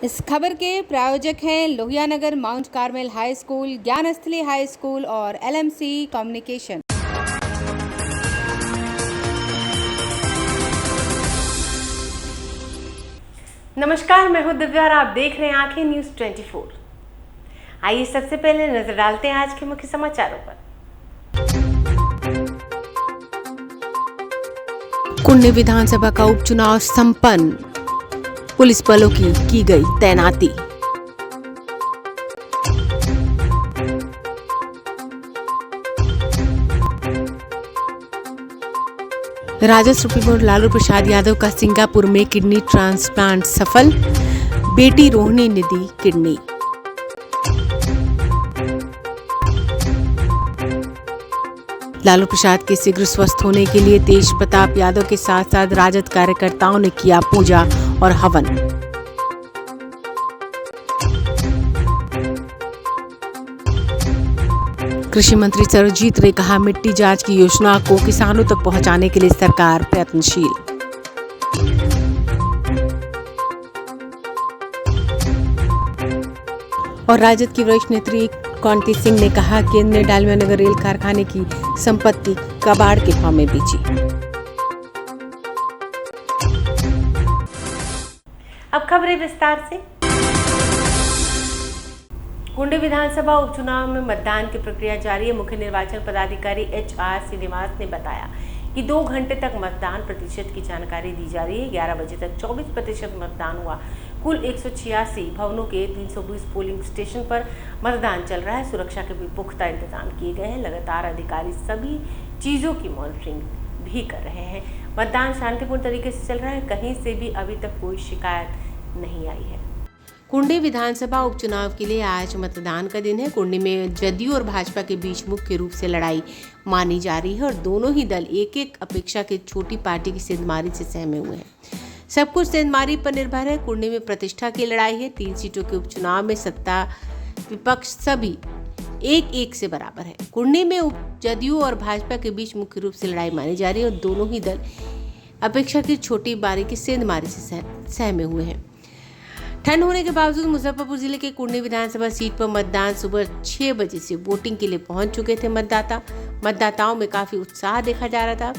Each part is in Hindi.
इस खबर के प्रायोजक हैं Lohia Nagar Mount Carmel high school, Gyansthali high school और LMC कम्युनिकेशन। नमस्कार, मैं हूं दिव्या और आप देख रहे हैं आंखें न्यूज 24। आइए सबसे पहले नजर डालते हैं आज के मुख्य समाचारों पर। कुंडी विधानसभा का उपचुनाव संपन्न, पुलिस बलों की गई तैनाती। राजद सुप्रीमो लालू प्रसाद यादव का सिंगापुर में किडनी ट्रांसप्लांट सफल, बेटी रोहिणी ने दी किडनी। लालू प्रसाद के शीघ्र स्वस्थ होने के लिए तेज प्रताप यादव के साथ साथ राजद कार्यकर्ताओं ने किया पूजा और हवन। कृषि मंत्री सर्वजीत ने कहा, मिट्टी जांच की योजना को किसानों तक पहुंचाने के लिए सरकार प्रयत्नशील। और राजद की वरिष्ठ नेत्री कांति सिंह ने कहा, केंद्र ने डालमिया नगर रेल कारखाने की संपत्ति कबाड़ के भाव में बेची। अब खबरें विस्तार से। कुंडी विधानसभा उपचुनाव में मतदान की प्रक्रिया जारी है। मुख्य निर्वाचन पदाधिकारी HR श्रीनिवास ने बताया कि 2 घंटे तक मतदान प्रतिशत की जानकारी दी जा रही है। 11 बजे तक 24% मतदान हुआ। कुल 186 भवनों के 320 पोलिंग स्टेशन पर मतदान चल रहा है। सुरक्षा के भी पुख्ता इंतजाम किए गए हैं। लगातार अधिकारी सभी चीज़ों की मॉनिटरिंग भी कर रहे हैं। मतदान शांतिपूर्ण तरीके से चल रहा है। कहीं से भी अभी तक कोई शिकायत नहीं आई है। कुंडी विधानसभा उपचुनाव के लिए आज मतदान का दिन है। कुंडी में जदयू और भाजपा के बीच मुख्य रूप से लड़ाई मानी जा रही है और दोनों ही दल एक एक अपेक्षा के छोटी पार्टी की सेंधमारी से सहमे हुए हैं। सब कुछ सेंधमारी पर निर्भर है। कुंडी में प्रतिष्ठा की लड़ाई है। 3 सीटों के उपचुनाव में सत्ता विपक्ष सभी एक से बराबर है। कुंडी में जदयू और भाजपा के बीच मुख्य रूप से लड़ाई मानी जा रही है और दोनों ही दल अपेक्षा की छोटी बारी की सेंधमारी से सहमे हुए हैं। ठंड होने के बावजूद मुजफ्फरपुर जिले के कुंडी विधानसभा सीट पर मतदान सुबह 6 बजे से वोटिंग के लिए पहुंच चुके थे। मतदाताओं में काफी उत्साह देखा जा रहा था।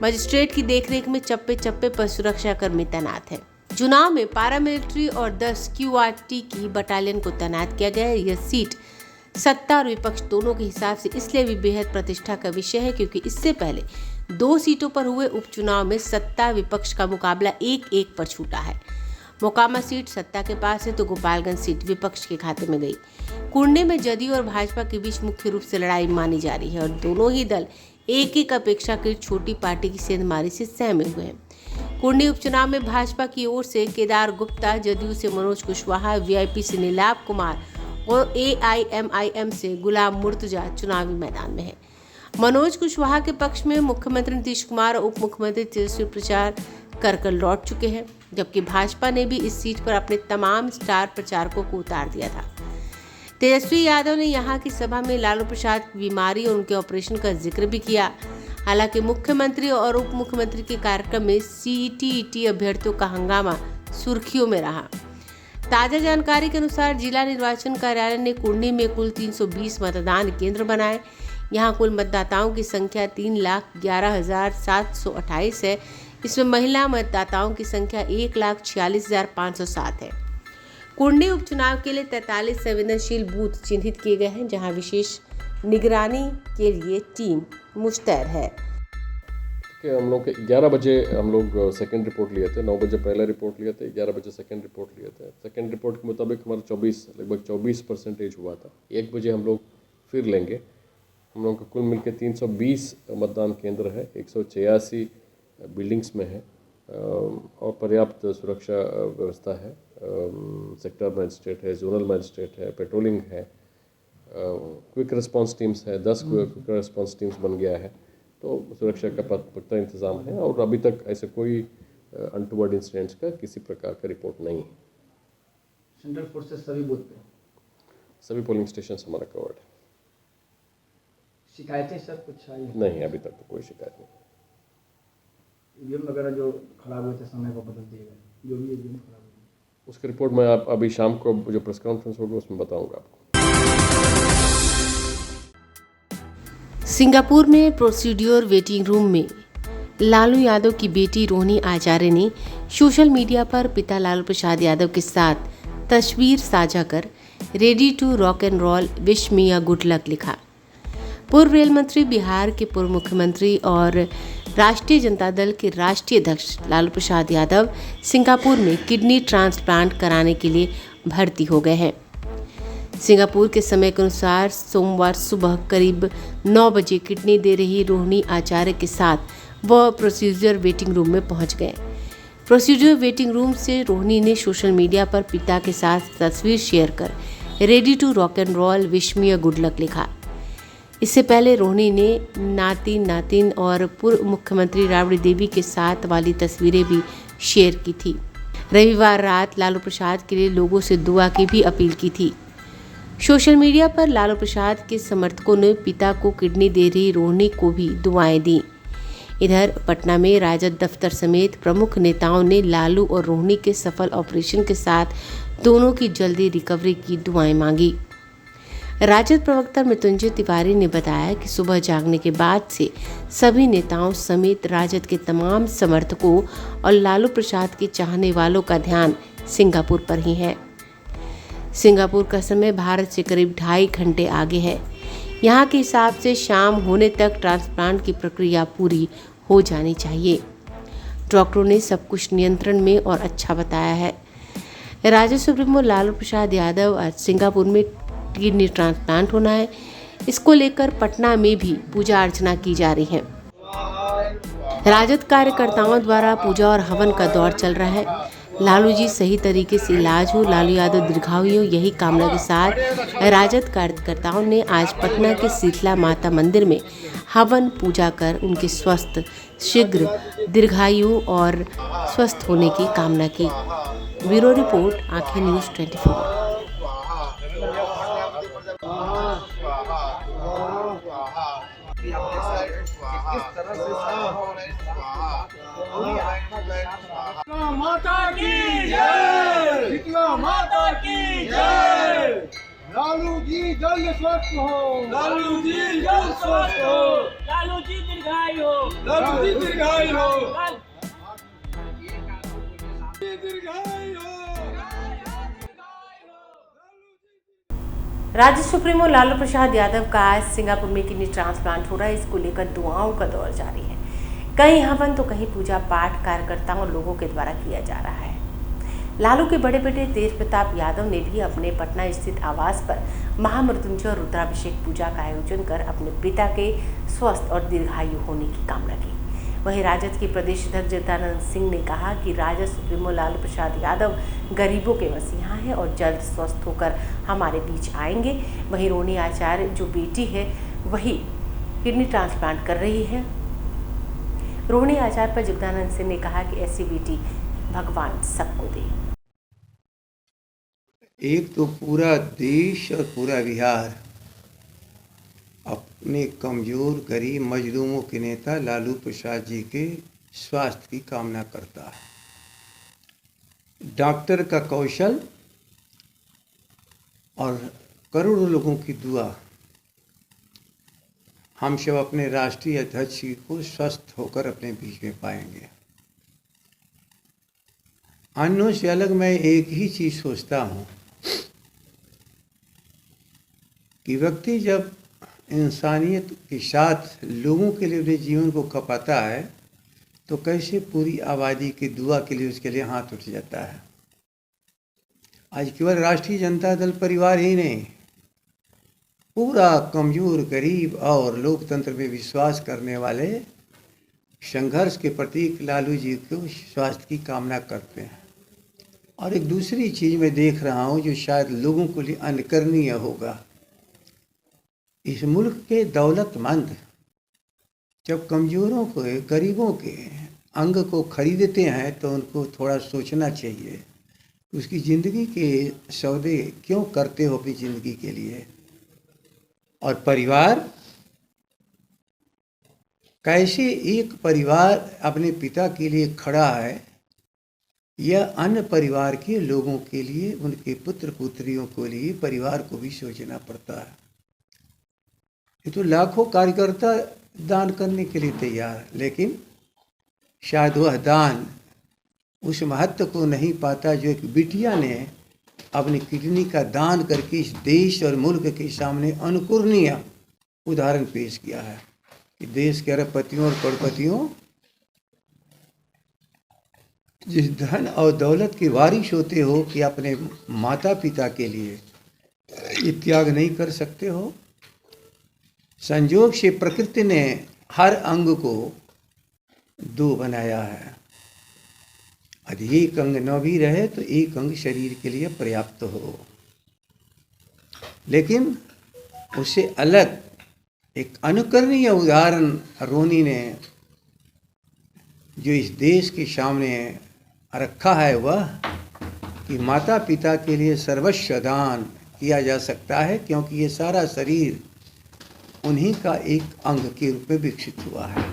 मजिस्ट्रेट की देखरेख में चप्पे पर सुरक्षा कर्मी तैनात है। चुनाव में पैरामिलिट्री और 10 QRT की बटालियन को तैनात किया गया है। यह सीट सत्ता और विपक्ष दोनों के हिसाब से इसलिए भी बेहद प्रतिष्ठा का विषय है क्योंकि इससे पहले 2 सीटों पर हुए उपचुनाव में सत्ता विपक्ष का मुकाबला 1-1 पर छूटा है। मोकामा सीट सत्ता के पास है तो गोपालगंज सीट विपक्ष के खाते में गई। कुंडी में जदयू और भाजपा के बीच मुख्य रूप से लड़ाई मानी जा रही है और दोनों ही दल एक अपेक्षा की छोटी पार्टी की सेंधमारी से सहमे हुए हैं। कुंडी उपचुनाव में भाजपा की ओर से केदार गुप्ता, जदयू से मनोज कुशवाहा, VIP से नीलाभ कुमार और AIMIM से गुलाम मुर्तजा चुनावी मैदान में है। मनोज कुशवाहा के पक्ष में मुख्यमंत्री नीतीश कुमार और उप मुख्यमंत्री तेजस्वी प्रचार कर लौट चुके हैं, जबकि भाजपा ने भी इस सीट पर अपने तमाम स्टार प्रचारकों को उतार दिया था। तेजस्वी यादव ने यहां की सभा में लालू प्रसाद की बीमारी और उनके ऑपरेशन का जिक्र भी किया। हालांकि मुख्यमंत्री और उप मुख्यमंत्री के कार्यक्रम में CET अभ्यर्थियों का हंगामा सुर्खियों में रहा। ताजा जानकारी के अनुसार जिला निर्वाचन कार्यालय ने कुंडी में कुल 320 मतदान केंद्र बनाए। यहाँ कुल मतदाताओं की संख्या 3,11,728 है। इसमें महिला मतदाताओं की संख्या 1,46,507 है। कुंडी उपचुनाव के लिए 43 संवेदनशील बूथ चिन्हित किए गए हैं, जहां विशेष निगरानी के लिए टीम मुस्तैद है। हम लोग 11 बजे हम लोग सेकेंड रिपोर्ट लिए थे। 9 बजे पहला रिपोर्ट लिए थे, 11 बजे सेकेंड रिपोर्ट लिए थे। सेकेंड रिपोर्ट के मुताबिक हमारा लगभग 24% हुआ था। 1 बजे हम लोग फिर लेंगे। हम लोग का कुल मिलकर 320 मतदान केंद्र है, 186 बिल्डिंग्स में है और पर्याप्त सुरक्षा व्यवस्था है। सेक्टर मजिस्ट्रेट है, जोनल मजिस्ट्रेट है, पेट्रोलिंग है, क्विक रिस्पांस टीम्स है, 10 क्विक रिस्पांस टीम्स बन गया है। तो सुरक्षा का पुख्ता इंतज़ाम है और अभी तक ऐसे कोई अनटूवर्ड इंसिडेंट्स का किसी प्रकार का रिपोर्ट नहीं है। सेंट्रल फोर्सेस सभी बूथ पे, सभी पोलिंग स्टेशन हमारा कवर्ड है। शिकायतें सर कुछ आई नहीं, अभी तक तो कोई शिकायत नहीं। ईवीएम वगैरह जो खराब हुए थे समय को बदल दिए गए, जो भी ईवीएम खराब हुए। उसकी रिपोर्ट मैं आप अभी शाम को जो प्रेस कॉन्फ्रेंस होगा उसमें बताऊंगा आपको। सिंगापुर में प्रोसीड्योर वेटिंग रूम में लालू यादव की बेटी रोहिणी आचार्य ने सोशल मीडिया पर पिता लालू प्रसाद यादव के साथ तस्वीर साझा कर ready to rock and roll wish me a good luck लिखा। पूर्व रेल मंत्री, बिहार के पूर्व मुख्यमंत्री और राष्ट्रीय जनता दल के राष्ट्रीय अध्यक्ष लालू प्रसाद यादव सिंगापुर में किडनी ट्रांसप्लांट कराने के लिए भर्ती हो गए हैं। सिंगापुर के समय के अनुसार सोमवार सुबह करीब 9 बजे किडनी दे रही रोहिणी आचार्य के साथ वह प्रोसीजर वेटिंग रूम में पहुंच गए। प्रोसीजर वेटिंग रूम से रोहिणी ने सोशल मीडिया पर पिता के साथ तस्वीर शेयर कर ready to rock and roll wish me a good luck लिखा। इससे पहले रोहिणी ने नातिन और पूर्व मुख्यमंत्री राबड़ी देवी के साथ वाली तस्वीरें भी शेयर की थी। रविवार रात लालू प्रसाद के लिए लोगों से दुआ की भी अपील की थी। सोशल मीडिया पर लालू प्रसाद के समर्थकों ने पिता को किडनी दे रही रोहिणी को भी दुआएं दी। इधर पटना में राजद दफ्तर समेत प्रमुख नेताओं ने लालू और रोहिणी के सफल ऑपरेशन के साथ दोनों की जल्दी रिकवरी की दुआएं मांगी। राजद प्रवक्ता मृत्युंजय तिवारी ने बताया कि सुबह जागने के बाद से सभी नेताओं समेत राजद के तमाम समर्थकों और लालू प्रसाद के चाहने वालों का ध्यान सिंगापुर पर ही है। सिंगापुर का समय भारत से करीब 2.5 घंटे आगे है। यहाँ के हिसाब से शाम होने तक ट्रांसप्लांट की प्रक्रिया पूरी हो जानी चाहिए। डॉक्टरों ने सब कुछ नियंत्रण में और अच्छा बताया है। राजद सुप्रीमो लालू प्रसाद यादव आज सिंगापुर में किडनी ट्रांसप्लांट होना है। इसको लेकर पटना में भी पूजा अर्चना की जा रही है। राजद कार्यकर्ताओं द्वारा पूजा और हवन का दौर चल रहा है। लालू जी सही तरीके से इलाज हो, लालू यादव दीर्घायु हो, यही कामना के साथ राजद कार्यकर्ताओं ने आज पटना के शीतला माता मंदिर में हवन पूजा कर उनके शीघ्र दीर्घायु और स्वस्थ होने की कामना की। ब्यूरो रिपोर्ट, आंखें न्यूज़ 24। माता की जय, शीतला माता की जय। लालू जी जल्द स्वस्थ हो, लालू जी जल्द स्वस्थ हो, लालू जी दीर्घायु हो, लालू जी दीर्घायु हो, राज्य सुप्रीमो लालू प्रसाद यादव का आज सिंगापुर में किडनी ट्रांसप्लांट हो रहा है। इसको लेकर दुआओं का दौर जारी है। कहीं हवन तो कहीं पूजा पाठ कार्यकर्ताओं और लोगों के द्वारा किया जा रहा है। लालू के बड़े बेटे तेज प्रताप यादव ने भी अपने पटना स्थित आवास पर महामृत्युंजय और रुद्राभिषेक पूजा का आयोजन कर अपने पिता के स्वस्थ और दीर्घायु होने की कामना की। वहीं राजद के प्रदेश अध्यक्ष जगदानंद सिंह ने कहा कि राजद सुप्रीमो लालू प्रसाद यादव गरीबों के मसीहा हैं और जल्द स्वस्थ होकर हमारे बीच आएंगे। वहीं रोहिणी आचार्य जो बेटी है वही किडनी ट्रांसप्लांट कर रही है। रोहिणी आचार्य पर जगदानंद सिंह ने कहा कि ऐसी बेटी भगवान सबको दे। एक तो पूरा देश और पूरा बिहार अपने कमज़ोर गरीब मजलूमों के नेता लालू प्रसाद जी के स्वास्थ्य की कामना करता है। डॉक्टर का कौशल और करोड़ों लोगों की दुआ हम सब अपने राष्ट्रीय अध्यक्ष जी को स्वस्थ होकर अपने बीच में पाएंगे। अन्यों से अलग मैं एक ही चीज़ सोचता हूँ कि व्यक्ति जब इंसानियत के साथ लोगों के लिए अपने जीवन को खपाता है तो कैसे पूरी आबादी की दुआ के लिए उसके लिए हाथ उठ जाता है। आज केवल राष्ट्रीय जनता दल परिवार ही नहीं, पूरा कमज़ोर गरीब और लोकतंत्र में विश्वास करने वाले संघर्ष के प्रतीक लालू जी को स्वास्थ्य की कामना करते हैं। और एक दूसरी चीज़ मैं देख रहा हूँ जो शायद लोगों के लिए अनुकरणीय होगा। इस मुल्क के दौलतमंद जब कमज़ोरों को, गरीबों के अंग को खरीदते हैं तो उनको थोड़ा सोचना चाहिए उसकी ज़िंदगी के सौदे क्यों करते हो अपनी ज़िंदगी के लिए। और परिवार, कैसे एक परिवार अपने पिता के लिए खड़ा है या अन्य परिवार के लोगों के लिए, उनके पुत्र पुत्रियों के लिए, परिवार को भी सोचना पड़ता है। ये तो लाखों कार्यकर्ता दान करने के लिए तैयार है, लेकिन शायद वह दान उस महत्व को नहीं पाता जो एक बिटिया ने अपनी किडनी का दान करके इस देश और मुल्क के सामने अनुकरणीय उदाहरण पेश किया है कि देश के अरबपतियों और करोड़पतियों जिस धन और दौलत के वारिश होते हो कि अपने माता पिता के लिए ये त्याग नहीं कर सकते हो। संयोग से प्रकृति ने हर अंग को दो बनाया है। यदि एक अंग न भी रहे तो एक अंग शरीर के लिए पर्याप्त हो, लेकिन उससे अलग एक अनुकरणीय उदाहरण रोनी ने जो इस देश के सामने रखा है वह कि माता पिता के लिए सर्वस्व दान किया जा सकता है, क्योंकि ये सारा शरीर उन्हीं का एक अंग के रूप में विकसित हुआ है।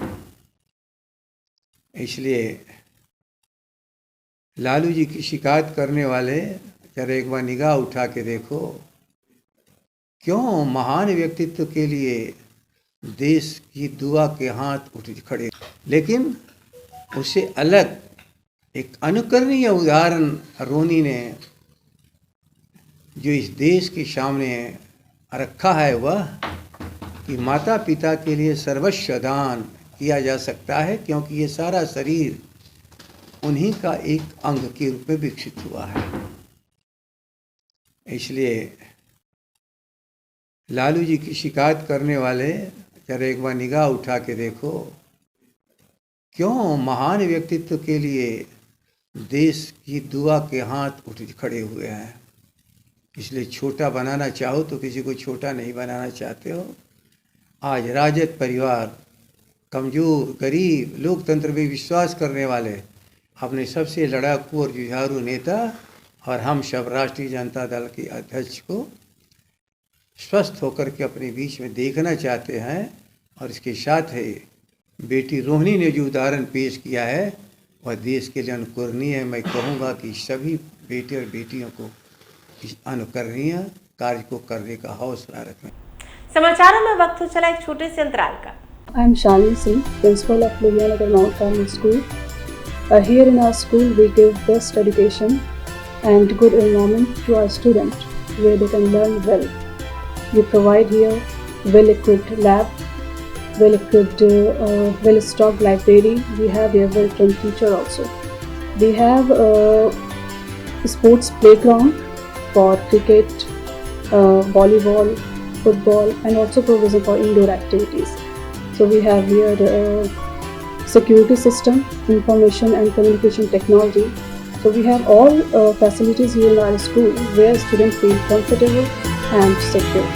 इसलिए लालू जी की शिकायत करने वाले जरा एक बार निगाह उठा के देखो, क्यों महान व्यक्तित्व के लिए देश की दुआ के हाथ उठ खड़े, लेकिन उससे अलग एक अनुकरणीय उदाहरण रोनी ने जो इस देश के सामने रखा है वह कि माता पिता के लिए सर्वस्व दान किया जा सकता है, क्योंकि ये सारा शरीर उन्हीं का एक अंग के रूप में विकसित हुआ है। इसलिए लालू जी की शिकायत करने वाले जरा एक बार निगाह उठा के देखो, क्यों महान व्यक्तित्व के लिए देश की दुआ के हाथ उठ खड़े हुए हैं। इसलिए छोटा बनाना चाहो तो किसी को छोटा नहीं बनाना चाहते हो। आज राजद परिवार, कमज़ोर, गरीब, लोकतंत्र में विश्वास करने वाले अपने सबसे लड़ाकू और जुझारू नेता और हम सब राष्ट्रीय जनता दल के अध्यक्ष को स्वस्थ होकर के अपने बीच में देखना चाहते हैं। और इसके साथ ही बेटी रोहिणी ने जो उदाहरण पेश किया है वह देश के लिए अनुकरणीय है। मैं कहूँगा कि सभी बेटे और बेटियों को इस अनुकरणीय कार्य को करने का हौसला रखें। समाचारों में वक्त हो चला एक छोटे से अंतराल का। I am Shalini Singh, principal of Lohianagar Mount Carmel School. Here in our school, we give best education and good environment to our students where they can learn well. We provide here well-equipped lab, well-equipped, well-stocked library. We have here well-trained teacher also. We have a sports playground for cricket, volleyball, football, and also provision for indoor activities. So we have here security system, information and communication technology. So we have all facilities here in our school where students feel comfortable and secure.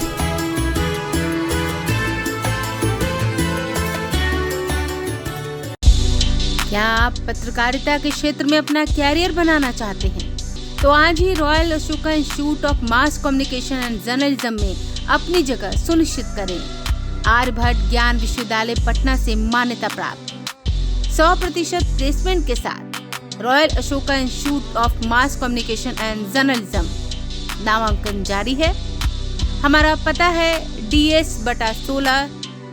क्या आप पत्रकारिता के क्षेत्र में अपना कैरियर बनाना चाहते हैं? तो आज ही Royal Ashoka institute of mass communication and journalism में अपनी जगह सुनिश्चित करें। आर्यभट्ट ज्ञान विश्वविद्यालय पटना से मान्यता प्राप्त 100% प्लेसमेंट के साथ royal Ashoka institute of mass communication and journalism नामांकन जारी है। हमारा पता है DS/16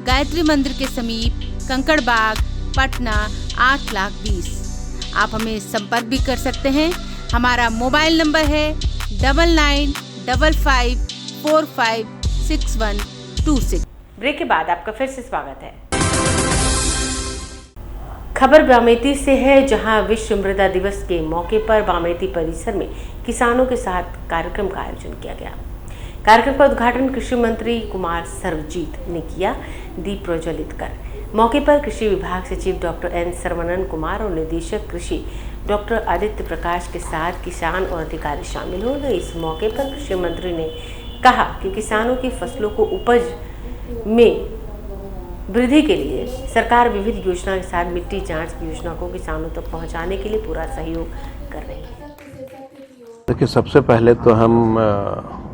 गायत्री मंदिर के समीप कंकड़ बाग, पटना 8,20,000। आप हमें संपर्क भी कर सकते हैं। हमारा मोबाइल नंबर है 9955456126। ब्रेक के बाद आपका फिर से स्वागत है। खबर बामेती से है, जहां विश्व मृदा दिवस के मौके पर बामेती परिसर में किसानों के साथ कार्यक्रम का आयोजन किया गया। कार्यक्रम का उद्घाटन कृषि मंत्री कुमार सर्वजीत ने किया दीप प्रज्वलित कर। मौके पर कृषि विभाग सचिव डॉक्टर N सर्वनन कुमार और निदेशक कृषि डॉक्टर आदित्य प्रकाश के साथ किसान और अधिकारी शामिल हो गए। इस मौके पर कृषि मंत्री ने कहा कि किसानों की फसलों को उपज में वृद्धि के लिए सरकार विविध योजना के साथ मिट्टी जांच की योजना को किसानों तक पहुंचाने के लिए पूरा सहयोग कर रही है। देखिए, सबसे पहले तो हम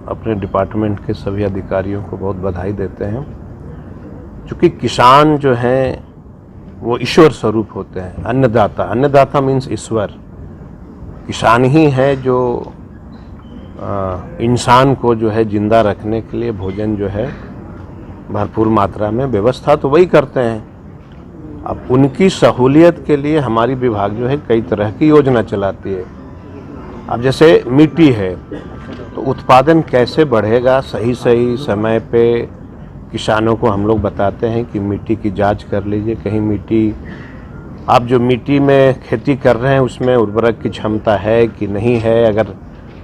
अपने डिपार्टमेंट के सभी अधिकारियों को बहुत बधाई देते हैं, क्योंकि किसान जो हैं वो ईश्वर स्वरूप होते हैं। अन्नदाता मीन्स ईश्वर। किसान ही है जो इंसान को जो है जिंदा रखने के लिए भोजन जो है भरपूर मात्रा में व्यवस्था तो वही करते हैं। अब उनकी सहूलियत के लिए हमारी विभाग जो है कई तरह की योजना चलाती है। अब जैसे मिट्टी है तो उत्पादन कैसे बढ़ेगा, सही सही समय पे किसानों को हम लोग बताते हैं कि मिट्टी की जांच कर लीजिए, कहीं मिट्टी आप जो मिट्टी में खेती कर रहे हैं उसमें उर्वरक की क्षमता है कि नहीं है, अगर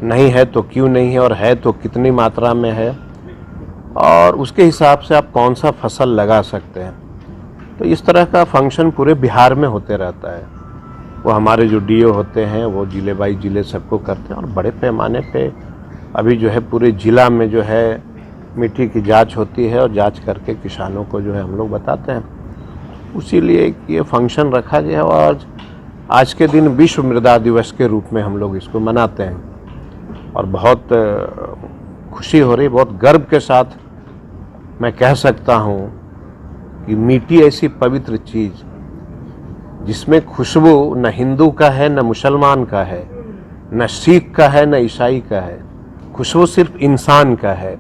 नहीं है तो क्यों नहीं है और है तो कितनी मात्रा में है, और उसके हिसाब से आप कौन सा फसल लगा सकते हैं। तो इस तरह का फंक्शन पूरे बिहार में होते रहता है। वो हमारे जो डीओ होते हैं वो जिले बाई जिले सबको करते हैं और बड़े पैमाने पे अभी जो है पूरे जिला में जो है मिट्टी की जांच होती है और जांच करके किसानों को जो है हम लोग बताते हैं। उसी लिए ये फंक्शन रखा गया और आज के दिन विश्व मृदा दिवस के रूप में हम लोग इसको मनाते हैं और बहुत खुशी हो रही, बहुत गर्व के साथ मैं कह सकता हूँ कि मिट्टी ऐसी पवित्र चीज़ जिसमें खुशबू न हिंदू का है, न मुसलमान का है, न सिख का है, न ईसाई का है, खुशबू सिर्फ इंसान का है।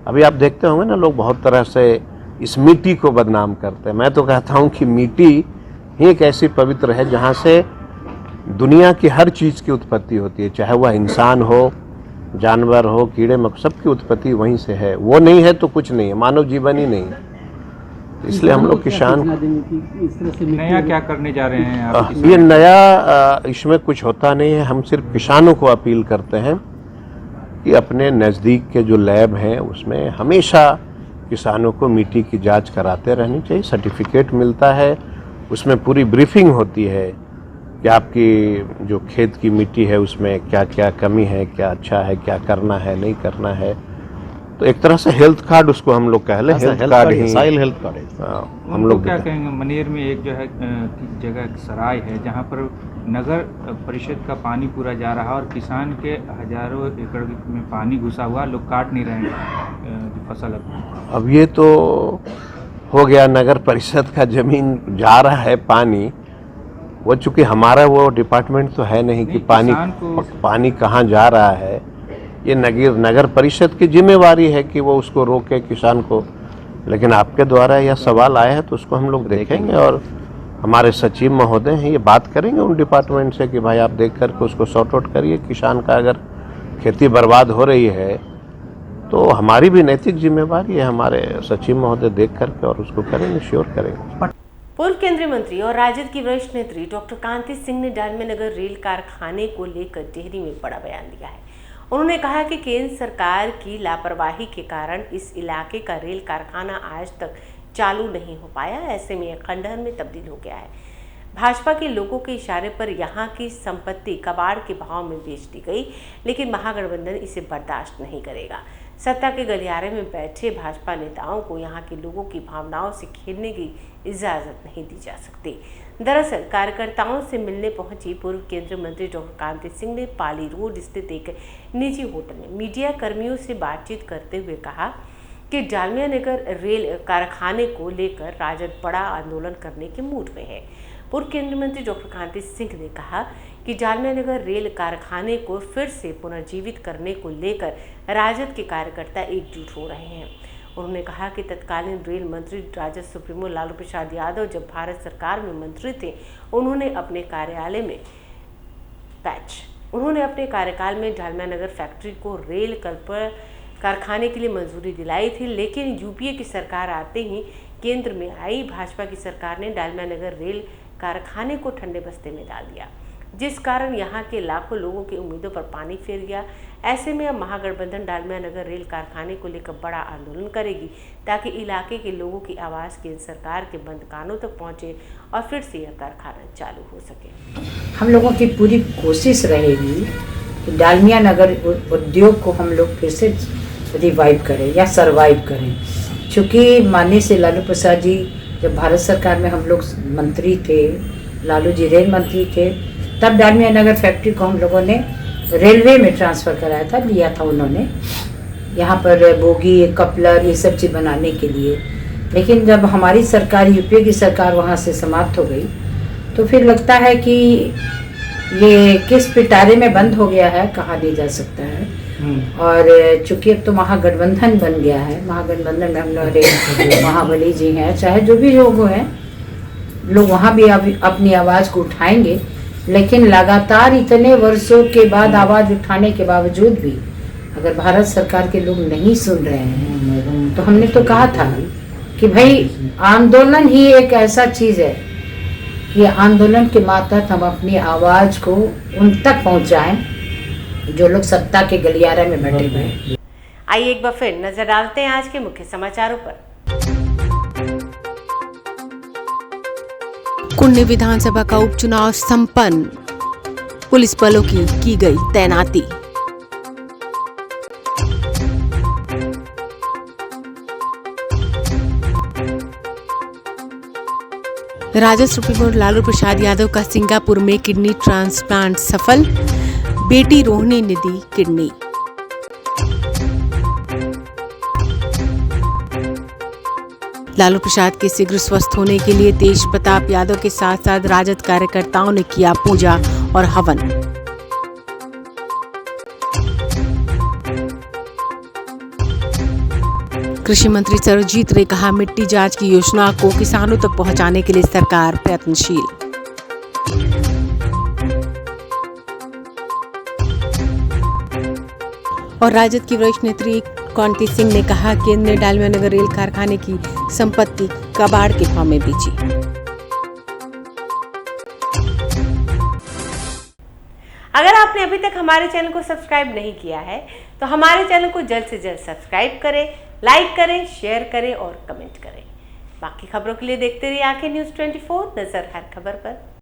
अभी आप देखते होंगे ना, लोग बहुत तरह से इस मिट्टी को बदनाम करते हैं। मैं तो कहता हूँ कि मिट्टी ही एक ऐसी पवित्र है जहाँ से दुनिया की हर चीज़ की उत्पत्ति होती है, चाहे वह इंसान हो, जानवर हो, कीड़े मकोड़े, सबकी उत्पत्ति वहीं से है। वो नहीं है तो कुछ नहीं है, मानव जीवन ही नहीं है। इसलिए हम लोग किसान नया क्या करने जा रहे हैं आप? ये नया इसमें कुछ होता नहीं है। हम सिर्फ किसानों को अपील करते हैं कि अपने नज़दीक के जो लैब हैं उसमें हमेशा किसानों को मिट्टी की जांच कराते रहनी चाहिए। सर्टिफिकेट मिलता है, उसमें पूरी ब्रीफिंग होती है कि आपकी जो खेत की मिट्टी है उसमें क्या क्या कमी है, क्या अच्छा है, क्या करना है, नहीं करना है। तो एक तरह से हेल्थ कार्ड उसको हम लोग कह लें, हेल्थ कार्ड ही, साइल हेल्थ कार्ड है। हम लोग क्या कहेंगे, मनेर में एक जो है जगह एक सराय है जहाँ पर नगर परिषद का पानी पूरा जा रहा है और किसान के हजारों एकड़ में पानी घुसा हुआ, लोग काट नहीं रहे हैं फसल। अब ये तो हो गया, नगर परिषद का जमीन जा रहा है पानी, वो चूँकि हमारा वो डिपार्टमेंट तो है नहीं कि पानी कहाँ जा रहा है। ये नगर परिषद की जिम्मेवारी है कि वो उसको रोके किसान को, लेकिन आपके द्वारा यह सवाल आया है तो उसको हम लोग देखेंगे और हमारे सचिव महोदय हैं, ये बात करेंगे उन डिपार्टमेंट से कि भाई आप देख करके उसको सॉर्ट आउट करिए। किसान का अगर खेती बर्बाद हो रही है तो हमारी भी नैतिक जिम्मेवारी है, हमारे सचिव महोदय देख करके और उसको करेंगे, श्योर करेंगे। पूर्व केंद्रीय मंत्री और राजद की वरिष्ठ नेत्री डॉक्टर कांति सिंह ने डालमिया नगर रेल कारखाने को लेकर टिहरी में बड़ा बयान दिया है। उन्होंने कहा कि केंद्र सरकार की लापरवाही के कारण इस इलाके का रेल कारखाना आज तक चालू नहीं हो पाया, ऐसे में खंडहर में तब्दील हो गया है। भाजपा के लोगों के इशारे पर यहाँ की संपत्ति कबाड़ के भाव में बेच दी गई, लेकिन महागठबंधन इसे बर्दाश्त नहीं करेगा। सत्ता के गलियारे में बैठे भाजपा नेताओं को यहाँ के लोगों की भावनाओं से खेलने की इजाज़त नहीं दी जा सकती। दरअसल कार्यकर्ताओं से मिलने पहुंची पूर्व केंद्रीय मंत्री डॉक्टर कांति सिंह ने पाली रोड स्थित एक निजी होटल में मीडिया कर्मियों से बातचीत करते हुए कहा कि डालमिया नगर रेल कारखाने को लेकर राजद बड़ा आंदोलन करने के मूड में है। पूर्व केंद्रीय मंत्री डॉक्टर कांति सिंह ने कहा कि डालमिया नगर रेल कारखाने को फिर से पुनर्जीवित करने को लेकर राजद के कार्यकर्ता एकजुट हो रहे हैं। उन्होंने कहा कि तत्कालीन रेल मंत्री राजद सुप्रीमो लालू प्रसाद यादव जब भारत सरकार में मंत्री थे, उन्होंने अपने कार्यकाल में डालमिया नगर फैक्ट्री को रेल कारखाने के लिए मंजूरी दिलाई थी, लेकिन यूपीए की सरकार आते ही केंद्र में आई भाजपा की सरकार ने डालमिया नगर रेल कारखाने को ठंडे बस्ते में डाल दिया, जिस कारण यहाँ के लाखों लोगों की उम्मीदों पर पानी फिर गया। ऐसे में अब महागठबंधन डालमिया नगर रेल कारखाने को लेकर बड़ा आंदोलन करेगी ताकि इलाके के लोगों की आवाज़ केंद्र सरकार के बंद कानों तक पहुँचे और फिर से यह कारखाना चालू हो सके। हम लोगों की पूरी कोशिश रहेगी कि डालमिया नगर उद्योग को हम लोग फिर से रिवाइव करें या सरवाइव करें। चूँकि माननीय से लालू प्रसाद जी जब भारत सरकार में हम लोग मंत्री थे, लालू जी रेल मंत्री थे, तब डालमिया नगर फैक्ट्री को हम लोगों ने रेलवे में ट्रांसफ़र कराया था, लिया था उन्होंने यहाँ पर बोगी, कपलर, ये सब चीज़ बनाने के लिए। लेकिन जब हमारी सरकार, यूपीए की सरकार वहाँ से समाप्त हो गई, तो फिर लगता है कि ये किस पिटारे में बंद हो गया है कहा नहीं जा सकता है। और चूंकि अब तो महागठबंधन बन गया है, महागठबंधन में हमारे महाबली जी हैं, चाहे जो भी लोग हैं, लोग वहाँ भी अपनी आवाज़ को उठाएंगे। लेकिन लगातार इतने वर्षों के बाद आवाज़ उठाने के बावजूद भी अगर भारत सरकार के लोग नहीं सुन रहे हैं, तो हमने तो कहा था कि भाई आंदोलन ही एक ऐसा चीज़ है कि आंदोलन के मातहत हम अपनी आवाज़ को उन तक पहुंचाएं जो लोग सत्ता के गलियारे में बैठे हुए हैं। आइए एक बार फिर नजर डालते हैं आज के मुख्य समाचारों पर। कुंडी विधानसभा का उपचुनाव संपन्न, पुलिस बलों की गई तैनाती। राजद सुप्रीमो लालू प्रसाद यादव का सिंगापुर में किडनी ट्रांसप्लांट सफल, बेटी रोहिणी ने दी किडनी। लालू प्रसाद के शीघ्र स्वस्थ होने के लिए तेज प्रताप यादव के साथ साथ राजद कार्यकर्ताओं ने किया पूजा और हवन। कृषि मंत्री सर्वजीत ने कहा, मिट्टी जांच की योजना को किसानों तक पहुंचाने के लिए सरकार प्रयत्नशील। और राजद की वरिष्ठ नेत्री कांति सिंह ने कहा, केंद्र ने डालमिया नगर रेल कारखाने की संपत्ति कबाड़ के भाव में बेची। अगर आपने अभी तक हमारे चैनल को सब्सक्राइब नहीं किया है तो हमारे चैनल को जल्द से जल्द सब्सक्राइब करें, लाइक करें, शेयर करें और कमेंट करें। बाकी खबरों के लिए देखते रहिए आंखें न्यूज़ 24, नजर हर खबर पर।